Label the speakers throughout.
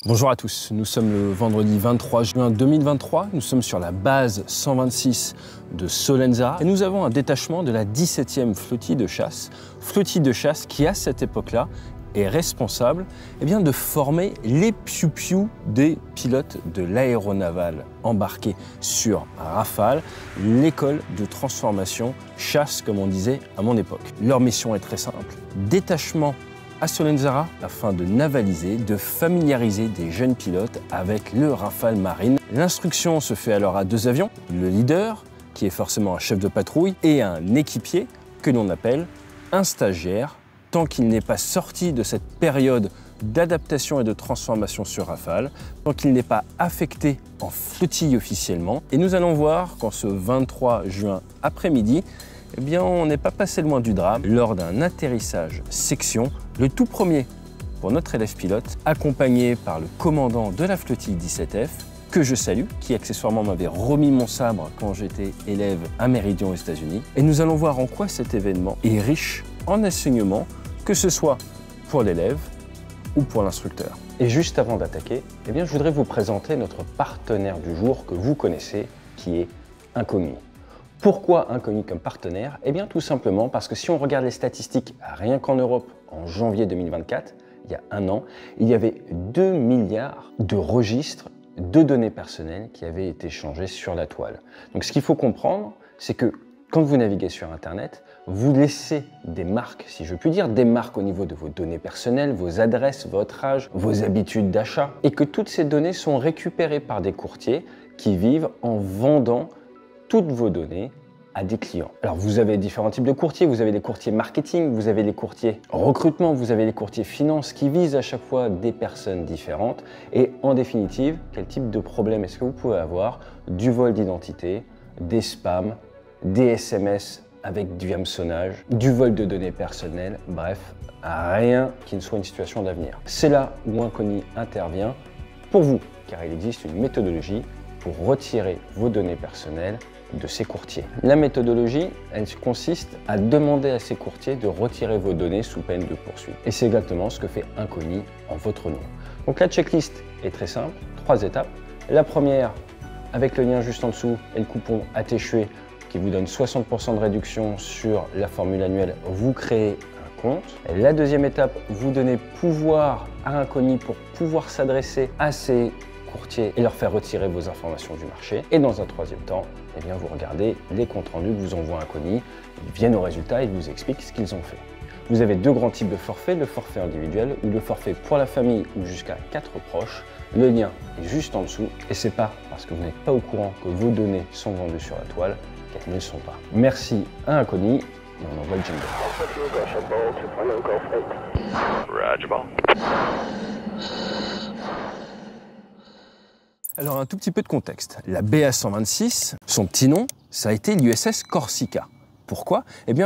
Speaker 1: Bonjour à tous, nous sommes le vendredi 23 juin 2023, nous sommes sur la base 126 de Solenzara et nous avons un détachement de la 17e flottille de chasse qui à cette époque-là est responsable de former les piou-piou des pilotes de l'aéronaval embarqués sur Rafale, l'école de transformation chasse comme on disait à mon époque. Leur mission est très simple, détachement à Solenzara afin de navaliser, de familiariser des jeunes pilotes avec le Rafale Marine. L'instruction se fait alors à deux avions, le leader, qui est forcément un chef de patrouille, et un équipier que l'on appelle un stagiaire, tant qu'il n'est pas sorti de cette période d'adaptation et de transformation sur Rafale, tant qu'il n'est pas affecté en flottille officiellement. Et nous allons voir qu'en ce 23 juin après-midi, on n'est pas passé loin du drame lors d'un atterrissage section, le tout premier pour notre élève pilote, accompagné par le commandant de la flottille 17F, que je salue, qui accessoirement m'avait remis mon sabre quand j'étais élève à Méridian aux États-Unis. Et nous allons voir en quoi cet événement est riche en enseignements, que ce soit pour l'élève ou pour l'instructeur. Et juste avant d'attaquer, je voudrais vous présenter notre partenaire du jour que vous connaissez, qui est Incogni. Pourquoi Incogni comme partenaire? Tout simplement parce que si on regarde les statistiques, rien qu'en Europe, en janvier 2024, il y a un an, il y avait 2 milliards de registres de données personnelles qui avaient été changés sur la toile. Donc ce qu'il faut comprendre, c'est que quand vous naviguez sur Internet, vous laissez des marques, si je puis dire, des marques au niveau de vos données personnelles, vos adresses, votre âge, vos habitudes d'achat, et que toutes ces données sont récupérées par des courtiers qui vivent en vendant toutes vos données à des clients. Alors vous avez différents types de courtiers, vous avez les courtiers marketing, vous avez les courtiers recrutement, vous avez les courtiers finance qui visent à chaque fois des personnes différentes. Et en définitive, quel type de problème est-ce que vous pouvez avoir? Du vol d'identité, des spams, des SMS avec du hameçonnage, du vol de données personnelles, bref, rien qui ne soit une situation d'avenir. C'est là où Incogni intervient pour vous, car il existe une méthodologie pour retirer vos données personnelles de ces courtiers. La méthodologie, elle consiste à demander à ces courtiers de retirer vos données sous peine de poursuite. Et c'est exactement ce que fait Incogni en votre nom. Donc la checklist est très simple, 3 étapes. La première, avec le lien juste en dessous et le coupon ATCHUE qui vous donne 60% de réduction sur la formule annuelle, vous créez un compte. Et la deuxième étape, vous donnez pouvoir à Incogni pour pouvoir s'adresser à ces courtiers et leur faire retirer vos informations du marché. Et dans un troisième temps, vous regardez les comptes rendus que vous envoie Incogni, ils viennent au résultat et ils vous expliquent ce qu'ils ont fait. Vous avez deux grands types de forfaits, le forfait individuel ou le forfait pour la famille ou jusqu'à 4 proches. Le lien est juste en dessous et c'est pas parce que vous n'êtes pas au courant que vos données sont vendues sur la toile qu'elles ne le sont pas. Merci à Incogni et on envoie le jingle. Alors un tout petit peu de contexte. La BA-126, son petit nom, ça a été l'USS Corsica. Pourquoi?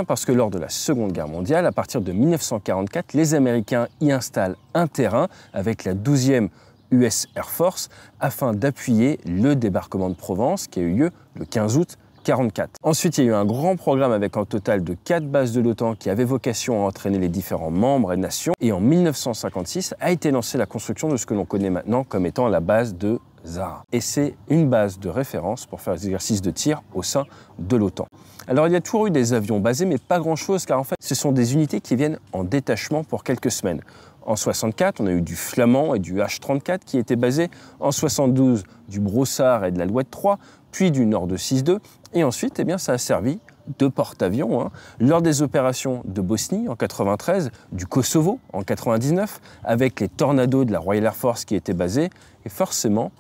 Speaker 1: Parce que lors de la Seconde Guerre mondiale, à partir de 1944, les Américains y installent un terrain avec la 12e US Air Force afin d'appuyer le débarquement de Provence qui a eu lieu le 15 août 1944. Ensuite, il y a eu un grand programme avec un total de 4 bases de l'OTAN qui avaient vocation à entraîner les différents membres et nations. Et en 1956 a été lancée la construction de ce que l'on connaît maintenant comme étant la base de Zara. Et c'est une base de référence pour faire les exercices de tir au sein de l'OTAN. Alors il y a toujours eu des avions basés, mais pas grand-chose, car en fait, ce sont des unités qui viennent en détachement pour quelques semaines. En 64, on a eu du Flamand et du H-34 qui étaient basés. En 72, du Brossard et de l'Alouette 3, puis du Nord de 6-2. Et ensuite, ça a servi de porte-avions lors des opérations de Bosnie en 93, du Kosovo en 99, avec les Tornados de la Royal Air Force qui étaient basés, et forcément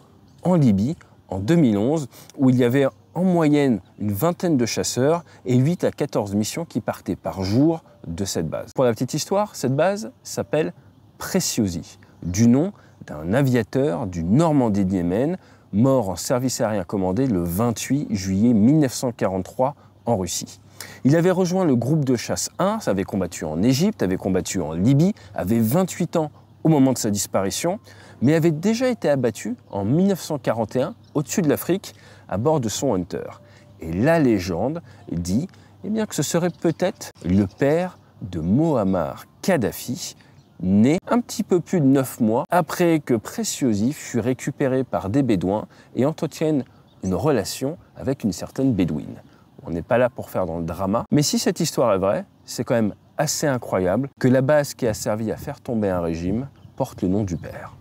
Speaker 1: en Libye en 2011, où il y avait en moyenne une vingtaine de chasseurs et 8 à 14 missions qui partaient par jour de cette base. Pour la petite histoire, cette base s'appelle Preciosi, du nom d'un aviateur du Normandie-Niemen, mort en service aérien commandé le 28 juillet 1943 en Russie. Il avait rejoint le groupe de chasse 1, avait combattu en Égypte, avait combattu en Libye, avait 28 ans au moment de sa disparition, mais avait déjà été abattu en 1941 au-dessus de l'Afrique à bord de son Hunter. Et la légende dit que ce serait peut-être le père de Moammar Kadhafi, né un petit peu plus de 9 mois après que Preciosi fut récupéré par des bédouins et entretienne une relation avec une certaine bédouine. On n'est pas là pour faire dans le drama, mais si cette histoire est vraie, c'est quand même assez incroyable que la base qui a servi à faire tomber un régime porte le nom du père.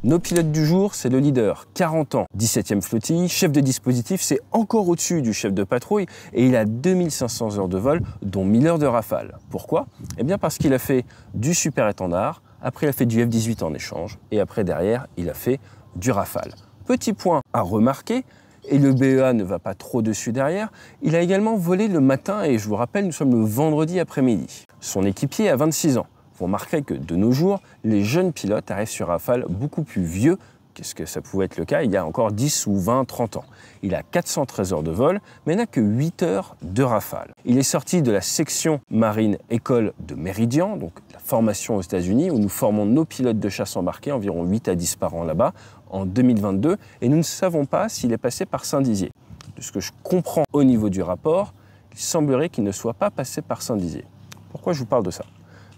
Speaker 1: Nos pilotes du jour, c'est le leader, 40 ans, 17e flottille, chef de dispositif, c'est encore au-dessus du chef de patrouille et il a 2500 heures de vol, dont 1000 heures de rafale. Pourquoi? Eh bien parce qu'il a fait du super étendard, après il a fait du F-18 en échange et après derrière, il a fait du rafale. Petit point à remarquer, et le BEA ne va pas trop dessus derrière, il a également volé le matin et je vous rappelle, nous sommes le vendredi après-midi. Son équipier a 26 ans. Vous remarquerez que de nos jours, les jeunes pilotes arrivent sur Rafale beaucoup plus vieux qu'est-ce que ça pouvait être le cas il y a encore 10 ou 20, 30 ans. Il a 413 heures de vol, mais n'a que 8 heures de Rafale. Il est sorti de la section marine école de Méridian, donc la formation aux États-Unis, où nous formons nos pilotes de chasse embarqués, environ 8 à 10 par an là-bas, en 2022, et nous ne savons pas s'il est passé par Saint-Dizier. De ce que je comprends au niveau du rapport, il semblerait qu'il ne soit pas passé par Saint-Dizier. Pourquoi je vous parle de ça ?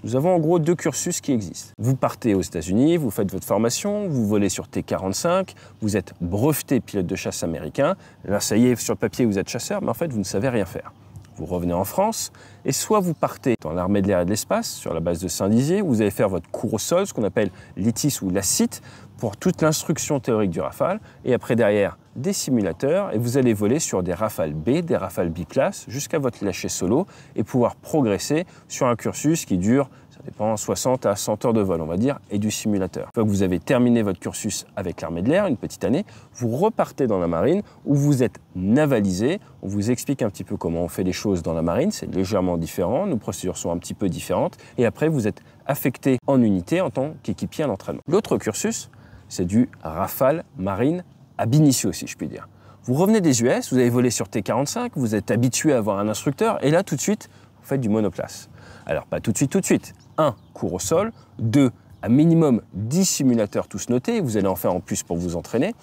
Speaker 1: Nous avons en gros 2 cursus qui existent. Vous partez aux États-Unis, vous faites votre formation, vous volez sur T-45, vous êtes breveté pilote de chasse américain. Là, ça y est, sur le papier, vous êtes chasseur, mais en fait, vous ne savez rien faire. Vous revenez en France, et soit vous partez dans l'armée de l'air et de l'espace, sur la base de Saint-Dizier, vous allez faire votre cours au sol, ce qu'on appelle l'ITIS ou l'ACIT, pour toute l'instruction théorique du Rafale, et après derrière, des simulateurs, et vous allez voler sur des Rafales B, des Rafales biplace, jusqu'à votre lâcher solo, et pouvoir progresser sur un cursus qui dure, ça dépend, 60 à 100 heures de vol, on va dire, et du simulateur. Une fois que vous avez terminé votre cursus avec l'armée de l'air, une petite année, vous repartez dans la marine, où vous êtes navalisé. On vous explique un petit peu comment on fait les choses dans la marine, c'est légèrement différent, nos procédures sont un petit peu différentes, et après vous êtes affecté en unité en tant qu'équipier à l'entraînement. L'autre cursus, c'est du Rafale marine ab initio, si je puis dire. Vous revenez des US, vous avez volé sur T-45, vous êtes habitué à avoir un instructeur, et là, tout de suite, vous faites du monoplace. Alors, pas tout de suite. 1, cours au sol. 2, un minimum 10 simulateurs tous notés, vous allez en faire en plus pour vous entraîner,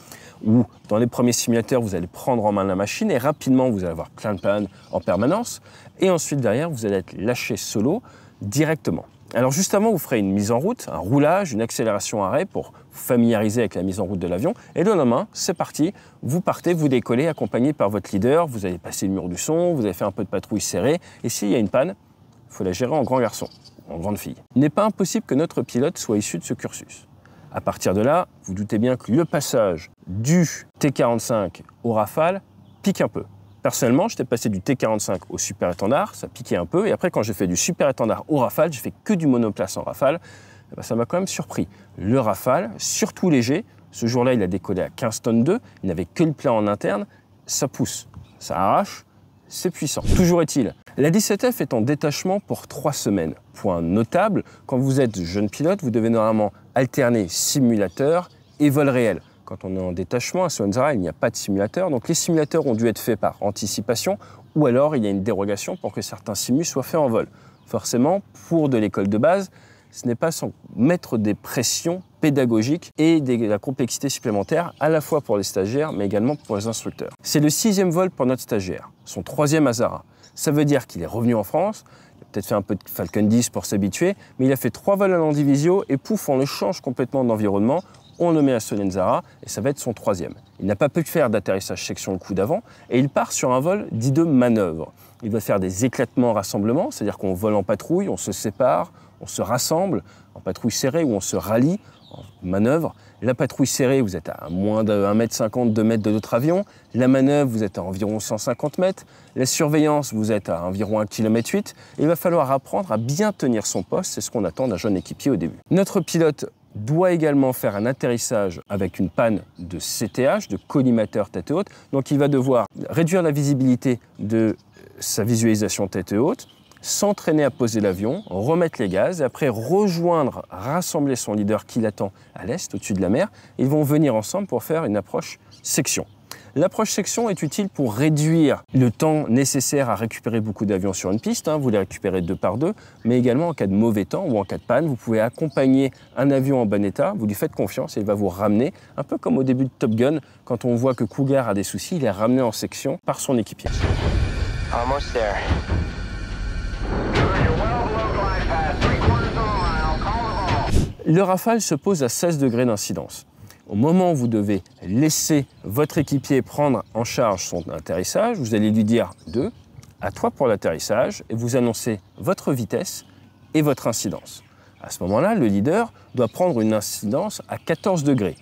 Speaker 1: ou dans les premiers simulateurs, vous allez prendre en main la machine, et rapidement, vous allez avoir plein de pannes en permanence, et ensuite, derrière, vous allez être lâché solo directement. Alors juste avant, vous ferez une mise en route, un roulage, une accélération-arrêt pour vous familiariser avec la mise en route de l'avion. Et le lendemain, c'est parti, vous partez, vous décollez, accompagné par votre leader, vous allez passer le mur du son, vous allez faire un peu de patrouille serrée, et s'il y a une panne, il faut la gérer en grand garçon, en grande fille. Il n'est pas impossible que notre pilote soit issu de ce cursus. À partir de là, vous doutez bien que le passage du T-45 au Rafale pique un peu. Personnellement, j'étais passé du T-45 au super étendard, ça piquait un peu, et après quand j'ai fait du super étendard au Rafale, j'ai fait que du monoplace en Rafale, et ben, ça m'a quand même surpris. Le Rafale, surtout léger, ce jour-là il a décollé à 15 tonnes 2, il n'avait que le plat en interne, ça pousse, ça arrache, c'est puissant. Toujours est-il, la 17F est en détachement pour 3 semaines. Point notable, quand vous êtes jeune pilote, vous devez normalement alterner simulateur et vol réel. Quand on est en détachement, à Solenzara, il n'y a pas de simulateur. Donc les simulateurs ont dû être faits par anticipation ou alors il y a une dérogation pour que certains simus soient faits en vol. Forcément, pour de l'école de base, ce n'est pas sans mettre des pressions pédagogiques et de la complexité supplémentaire à la fois pour les stagiaires mais également pour les instructeurs. C'est le 6e vol pour notre stagiaire, son 3e à Zara. Ça veut dire qu'il est revenu en France, il a peut-être fait un peu de Falcon 10 pour s'habituer, mais il a fait 3 vols à l'Andivisio et pouf, on le change complètement d'environnement. On le met à Solenzara et ça va être son 3e. Il n'a pas pu faire d'atterrissage section le coup d'avant et il part sur un vol dit de manœuvre. Il va faire des éclatements rassemblements, c'est-à-dire qu'on vole en patrouille, on se sépare, on se rassemble, en patrouille serrée ou on se rallie en manœuvre. La patrouille serrée, vous êtes à moins de 1,50 m, 2 mètres de notre avion. La manœuvre, vous êtes à environ 150 mètres. La surveillance, vous êtes à environ 1,8 km. Il va falloir apprendre à bien tenir son poste, c'est ce qu'on attend d'un jeune équipier au début. Notre pilote doit également faire un atterrissage avec une panne de CTH, de collimateur tête haute. Donc il va devoir réduire la visibilité de sa visualisation tête haute, s'entraîner à poser l'avion, remettre les gaz, et après rejoindre, rassembler son leader qui l'attend à l'est, au-dessus de la mer. Ils vont venir ensemble pour faire une approche section. L'approche section est utile pour réduire le temps nécessaire à récupérer beaucoup d'avions sur une piste. Vous les récupérez 2 par 2, mais également en cas de mauvais temps ou en cas de panne, vous pouvez accompagner un avion en bon état, vous lui faites confiance et il va vous ramener, un peu comme au début de Top Gun, quand on voit que Cougar a des soucis, il est ramené en section par son équipier.
Speaker 2: Almost there.
Speaker 1: Le rafale se pose à 16 degrés d'incidence. Au moment où vous devez laisser votre équipier prendre en charge son atterrissage, vous allez lui dire 2, à toi pour l'atterrissage, et vous annoncez votre vitesse et votre incidence. À ce moment-là, le leader doit prendre une incidence à 14 degrés,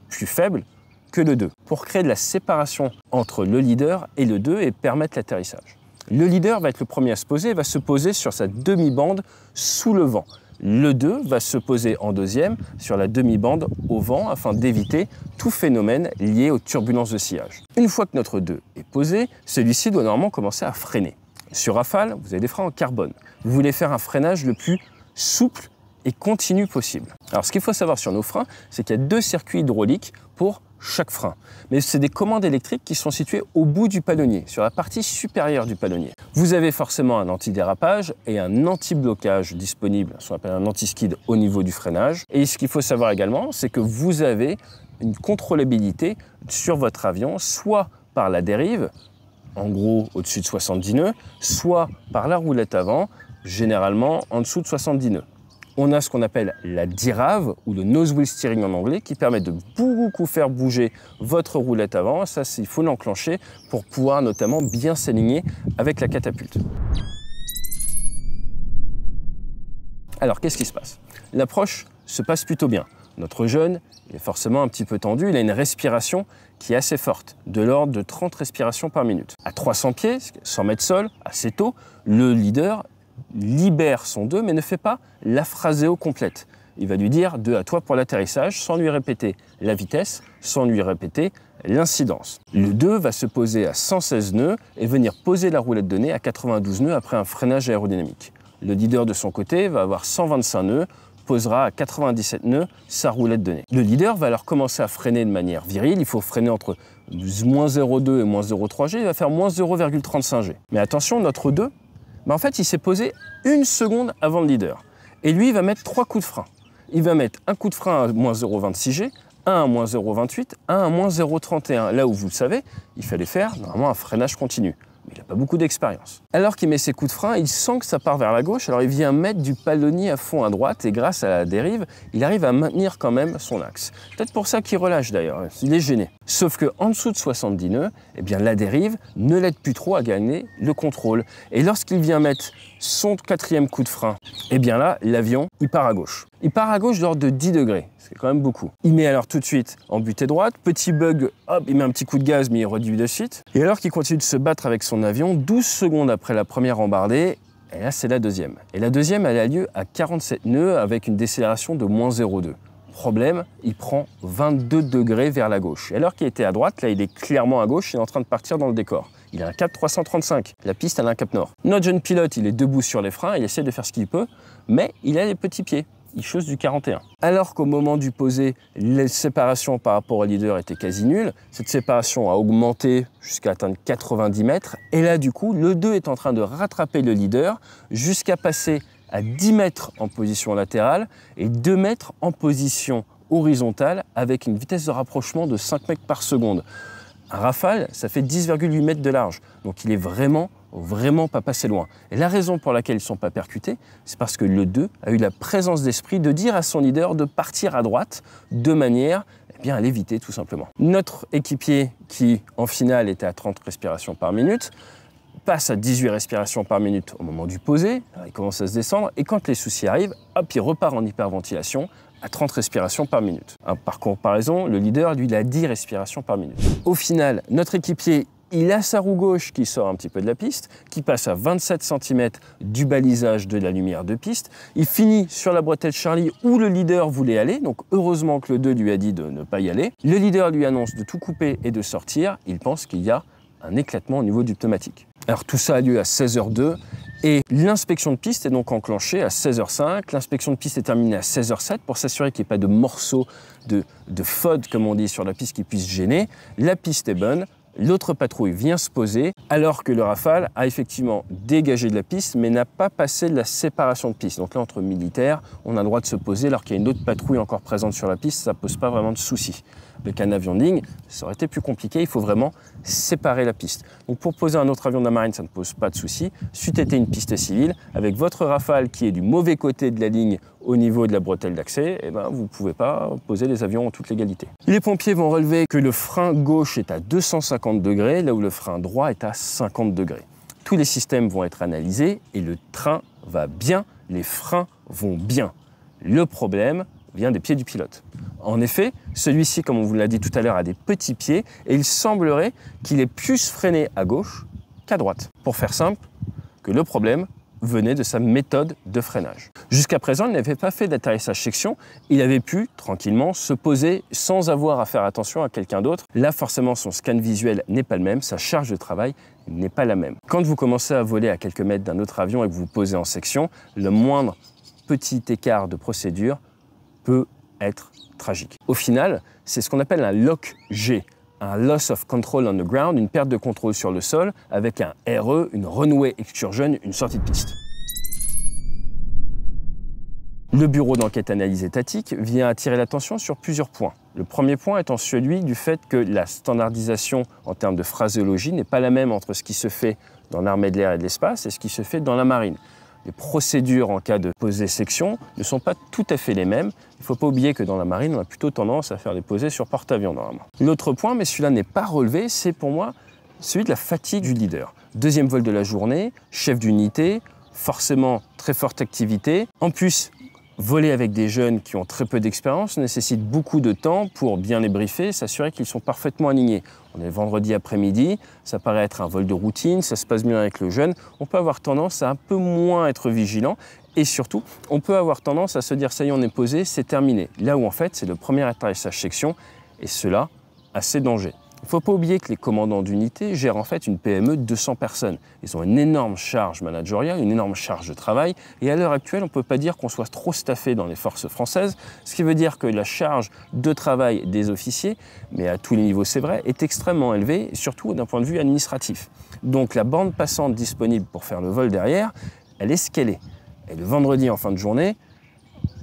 Speaker 1: plus faible que le 2, pour créer de la séparation entre le leader et le 2 et permettre l'atterrissage. Le leader va être le premier à se poser et va se poser sur sa demi-bande sous le vent. Le 2 va se poser en deuxième sur la demi-bande au vent afin d'éviter tout phénomène lié aux turbulences de sillage. Une fois que notre 2 est posé, celui-ci doit normalement commencer à freiner. Sur Rafale, vous avez des freins en carbone. Vous voulez faire un freinage le plus souple et continu possible. Alors ce qu'il faut savoir sur nos freins, c'est qu'il y a 2 circuits hydrauliques pour chaque frein. Mais c'est des commandes électriques qui sont situées au bout du palonnier, sur la partie supérieure du palonnier. Vous avez forcément un antidérapage et un anti-blocage disponible, ce qu'on appelle un anti-skid au niveau du freinage. Et ce qu'il faut savoir également, c'est que vous avez une contrôlabilité sur votre avion, soit par la dérive, en gros au-dessus de 70 nœuds, soit par la roulette avant, généralement en dessous de 70 nœuds. On a ce qu'on appelle la DIRAV, ou le nose wheel steering en anglais, qui permet de beaucoup faire bouger votre roulette avant. Ça, il faut l'enclencher pour pouvoir notamment bien s'aligner avec la catapulte. Alors, qu'est-ce qui se passe? L'approche se passe plutôt bien. Notre jeune est forcément un petit peu tendu, il a une respiration qui est assez forte, de l'ordre de 30 respirations par minute. À 300 pieds, 100 mètres sol, assez tôt, le leader libère son 2 mais ne fait pas la phraseo complète. Il va lui dire 2 à toi pour l'atterrissage sans lui répéter la vitesse, sans lui répéter l'incidence. Le 2 va se poser à 116 nœuds et venir poser la roulette de nez à 92 nœuds après un freinage aérodynamique. Le leader de son côté va avoir 125 nœuds, posera à 97 nœuds sa roulette de nez. Le leader va alors commencer à freiner de manière virile. Il faut freiner entre moins 0,2 et moins 0,3 G. Il va faire moins 0,35 G. Mais attention, notre 2, en fait, il s'est posé 1 seconde avant le leader. Et lui, il va mettre 3 coups de frein. Il va mettre un coup de frein à moins 0,26 G, un à moins 0,28, un à moins 0,31. Là où, vous le savez, il fallait faire normalement un freinage continu. Mais il n'a pas beaucoup d'expérience. Alors qu'il met ses coups de frein, il sent que ça part vers la gauche, alors il vient mettre du palonnier à fond à droite, et grâce à la dérive, il arrive à maintenir quand même son axe. Peut-être pour ça qu'il relâche d'ailleurs, il est gêné. Sauf qu'en dessous de 70 nœuds, eh bien, la dérive ne l'aide plus trop à gagner le contrôle. Et lorsqu'il vient mettre son 4e coup de frein, eh bien là, l'avion, il part à gauche. Il part à gauche de l'ordre de 10 degrés, c'est quand même beaucoup. Il met alors tout de suite en butée droite, petit bug, hop, il met un petit coup de gaz, mais il réduit de suite. Et alors qu'il continue de se battre avec son avion, 12 secondes après la première embardée, et là c'est la deuxième. Et la deuxième, elle a lieu à 47 nœuds avec une décélération de moins 0,2. Problème, il prend 22 degrés vers la gauche. Et alors qu'il était à droite, là il est clairement à gauche, il est en train de partir dans le décor. Il a un cap 335, la piste elle a un cap nord. Notre jeune pilote, il est debout sur les freins, il essaie de faire ce qu'il peut, mais il a les petits pieds. Il chausse du 41. Alors qu'au moment du posé, les séparations par rapport au leader étaient quasi nulles, cette séparation a augmenté jusqu'à atteindre 90 mètres. Et là, du coup, le 2 est en train de rattraper le leader jusqu'à passer à 10 mètres en position latérale et 2 mètres en position horizontale avec une vitesse de rapprochement de 5 mètres par seconde. Un Rafale, ça fait 10,8 mètres de large. Donc il est vraiment pas passé loin. Et la raison pour laquelle ils ne sont pas percutés, c'est parce que le 2 a eu la présence d'esprit de dire à son leader de partir à droite de manière à l'éviter tout simplement. Notre équipier qui en finale était à 30 respirations par minute passe à 18 respirations par minute au moment du posé, il commence à se descendre et quand les soucis arrivent, hop, il repart en hyperventilation à 30 respirations par minute. Par comparaison, le leader, lui, il a 10 respirations par minute. Au final, notre équipier, il a sa roue gauche qui sort un petit peu de la piste, qui passe à 27 cm du balisage de la lumière de piste. Il finit sur la bretelle Charlie où le leader voulait aller, donc heureusement que le 2 lui a dit de ne pas y aller. Le leader lui annonce de tout couper et de sortir. Il pense qu'il y a un éclatement au niveau du pneumatique. Alors tout ça a lieu à 16h02 et l'inspection de piste est donc enclenchée à 16h05. L'inspection de piste est terminée à 16h07 pour s'assurer qu'il n'y ait pas de morceaux de FOD, comme on dit, sur la piste qui puisse gêner. La piste est bonne. l'autre patrouille vient se poser alors que le Rafale a effectivement dégagé de la piste mais n'a pas passé de la séparation de piste. Donc là, entre militaires, on a le droit de se poser alors qu'il y a une autre patrouille encore présente sur la piste, ça ne pose pas vraiment de soucis. Avec un avion de ligne, ça aurait été plus compliqué, il faut vraiment séparer la piste. Donc pour poser un autre avion de la marine, ça ne pose pas de soucis. C'eût été une piste civile, avec votre Rafale qui est du mauvais côté de la ligne au niveau de la bretelle d'accès, eh ben, vous ne pouvez pas poser les avions en toute légalité. Les pompiers vont relever que le frein gauche est à 250 degrés, là où le frein droit est à 50 degrés. Tous les systèmes vont être analysés et le train va bien, les freins vont bien. Le problème vient des pieds du pilote. En effet, celui-ci, comme on vous l'a dit tout à l'heure, a des petits pieds et il semblerait qu'il ait plus freiné à gauche qu'à droite. Pour faire simple, que le problème venait de sa méthode de freinage. Jusqu'à présent, il n'avait pas fait d'atterrissage section, il avait pu tranquillement se poser sans avoir à faire attention à quelqu'un d'autre. Là, forcément, son scan visuel n'est pas le même, sa charge de travail n'est pas la même. Quand vous commencez à voler à quelques mètres d'un autre avion et que vous vous posez en section, le moindre petit écart de procédure peut être tragique. Au final, c'est ce qu'on appelle un LOC-G, un Loss of Control on the Ground, une perte de contrôle sur le sol, avec un RE, une Runway Excursion, une sortie de piste. Le bureau d'enquête analyse étatique vient attirer l'attention sur plusieurs points. Le premier point étant celui du fait que la standardisation en termes de phraséologie n'est pas la même entre ce qui se fait dans l'armée de l'air et de l'espace et ce qui se fait dans la marine. Les procédures en cas de posée section ne sont pas tout à fait les mêmes. Il ne faut pas oublier que dans la marine, on a plutôt tendance à faire des posées sur porte-avions normalement. L'autre point, mais celui-là n'est pas relevé, c'est pour moi celui de la fatigue du leader. Deuxième vol de la journée, chef d'unité, forcément très forte activité. En plus, voler avec des jeunes qui ont très peu d'expérience nécessite beaucoup de temps pour bien les briefer, s'assurer qu'ils sont parfaitement alignés. On est vendredi après-midi, ça paraît être un vol de routine, ça se passe bien avec le jeune. On peut avoir tendance à un peu moins être vigilant et surtout, on peut avoir tendance à se dire « ça y est, on est posé, c'est terminé ». Là où en fait, c'est le premier atterrissage section et cela a ses dangers. Il ne faut pas oublier que les commandants d'unité gèrent en fait une PME de 200 personnes. Ils ont une énorme charge managériale, une énorme charge de travail. Et à l'heure actuelle, on ne peut pas dire qu'on soit trop staffé dans les forces françaises, ce qui veut dire que la charge de travail des officiers, mais à tous les niveaux c'est vrai, est extrêmement élevée, surtout d'un point de vue administratif. Donc la bande passante disponible pour faire le vol derrière, elle est ce qu'elle est. Et le vendredi en fin de journée,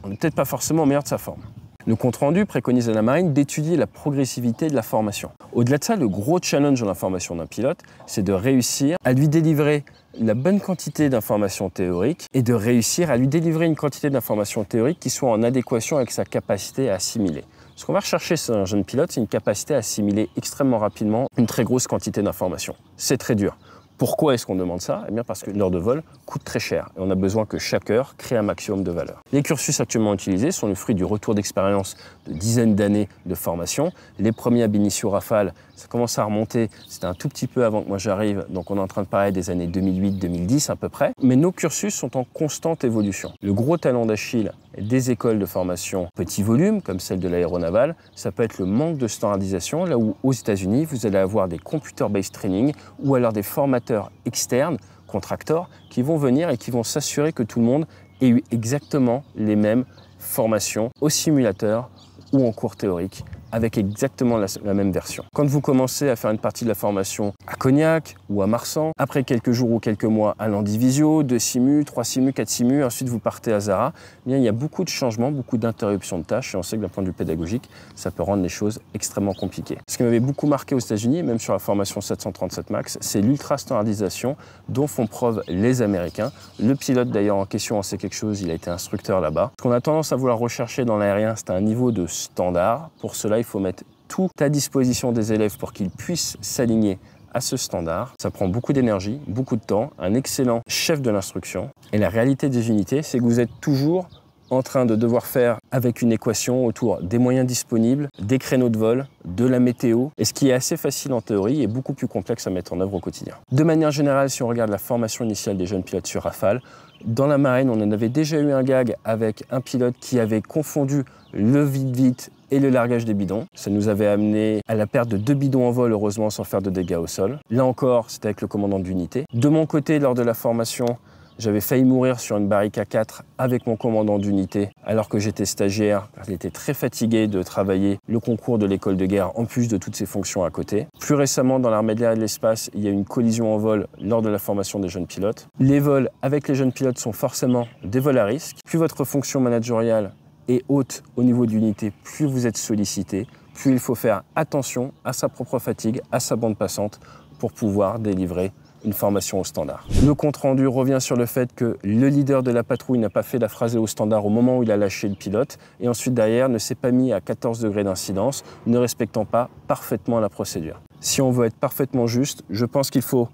Speaker 1: on n'est peut-être pas forcément au meilleur de sa forme. Le compte-rendu préconise à la marine d'étudier la progressivité de la formation. Au-delà de ça, le gros challenge dans la formation d'un pilote, c'est de réussir à lui délivrer la bonne quantité d'informations théoriques et de réussir à lui délivrer une quantité d'informations théoriques qui soit en adéquation avec sa capacité à assimiler. Ce qu'on va rechercher chez un jeune pilote, c'est une capacité à assimiler extrêmement rapidement une très grosse quantité d'informations. C'est très dur. Pourquoi est-ce qu'on demande ça? Eh bien parce que l'heure de vol coûte très cher et on a besoin que chaque heure crée un maximum de valeur. Les cursus actuellement utilisés sont le fruit du retour d'expérience de dizaines d'années de formation. Les premiers ab initio Rafale, ça commence à remonter, c'était un tout petit peu avant que moi j'arrive, donc on est en train de parler des années 2008-2010 à peu près. Mais nos cursus sont en constante évolution. Le gros talent d'Achille des écoles de formation petit volume, comme celle de l'aéronavale, ça peut être le manque de standardisation, là où aux États-Unis, vous allez avoir des computer-based training ou alors des formateurs externes, contracteurs, qui vont venir et qui vont s'assurer que tout le monde ait eu exactement les mêmes formations au simulateur ou en cours théorique, avec exactement la même version. Quand vous commencez à faire une partie de la formation à Cognac ou à Marsan, après quelques jours ou quelques mois à Landivisio, 2 simus, 3 simus, 4 simus, ensuite vous partez à Zara, eh bien, il y a beaucoup de changements, beaucoup d'interruptions de tâches et on sait que d'un point de vue pédagogique, ça peut rendre les choses extrêmement compliquées. Ce qui m'avait beaucoup marqué aux États-Unis, même sur la formation 737 MAX, c'est l'ultra-standardisation dont font preuve les Américains. Le pilote d'ailleurs en question en sait quelque chose, il a été instructeur là-bas. Ce qu'on a tendance à vouloir rechercher dans l'aérien, c'est un niveau de standard. Pour cela, il faut mettre tout à disposition des élèves pour qu'ils puissent s'aligner à ce standard. Ça prend beaucoup d'énergie, beaucoup de temps, un excellent chef de l'instruction. Et la réalité des unités, c'est que vous êtes toujours en train de devoir faire avec une équation autour des moyens disponibles, des créneaux de vol, de la météo, et ce qui est assez facile en théorie est beaucoup plus complexe à mettre en œuvre au quotidien. De manière générale, si on regarde la formation initiale des jeunes pilotes sur Rafale, dans la marine, on en avait déjà eu un gag avec un pilote qui avait confondu le vide-vite et le largage des bidons. Ça nous avait amené à la perte de 2 bidons en vol, heureusement sans faire de dégâts au sol. Là encore, c'était avec le commandant d'unité. De mon côté, lors de la formation, J'avais failli mourir sur une barrique A4 avec mon commandant d'unité alors que j'étais stagiaire. Il était très fatigué de travailler le concours de l'école de guerre en plus de toutes ses fonctions à côté. Plus récemment, dans l'armée de l'air et de l'espace, il y a eu une collision en vol lors de la formation des jeunes pilotes. Les vols avec les jeunes pilotes sont forcément des vols à risque. Plus votre fonction managériale est haute au niveau d'unité, plus vous êtes sollicité, plus il faut faire attention à sa propre fatigue, à sa bande passante pour pouvoir délivrer une formation au standard. Le compte-rendu revient sur le fait que le leader de la patrouille n'a pas fait la phrasée au standard au moment où il a lâché le pilote et ensuite derrière ne s'est pas mis à 14 degrés d'incidence, ne respectant pas parfaitement la procédure. Si on veut être parfaitement juste, je pense qu'il faut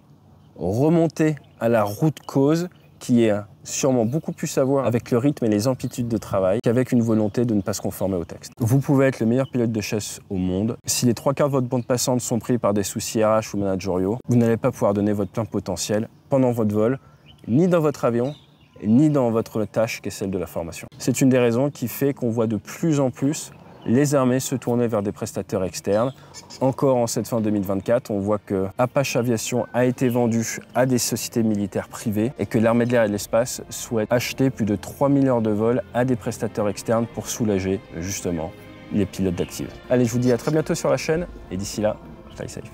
Speaker 1: remonter à la route cause qui est sûrement beaucoup plus à voir avec le rythme et les amplitudes de travail qu'avec une volonté de ne pas se conformer au texte. Vous pouvez être le meilleur pilote de chasse au monde. Si les 3/4 de votre bande passante sont pris par des soucis RH ou managériaux, vous n'allez pas pouvoir donner votre plein potentiel pendant votre vol, ni dans votre avion, ni dans votre tâche qui est celle de la formation. C'est une des raisons qui fait qu'on voit de plus en plus les armées se tourner vers des prestataires externes. Encore en cette fin 2024, on voit que Apache Aviation a été vendu à des sociétés militaires privées et que l'armée de l'air et de l'espace souhaite acheter plus de 3000 heures de vol à des prestataires externes pour soulager justement les pilotes d'active. Allez, je vous dis à très bientôt sur la chaîne et d'ici là, fly safe.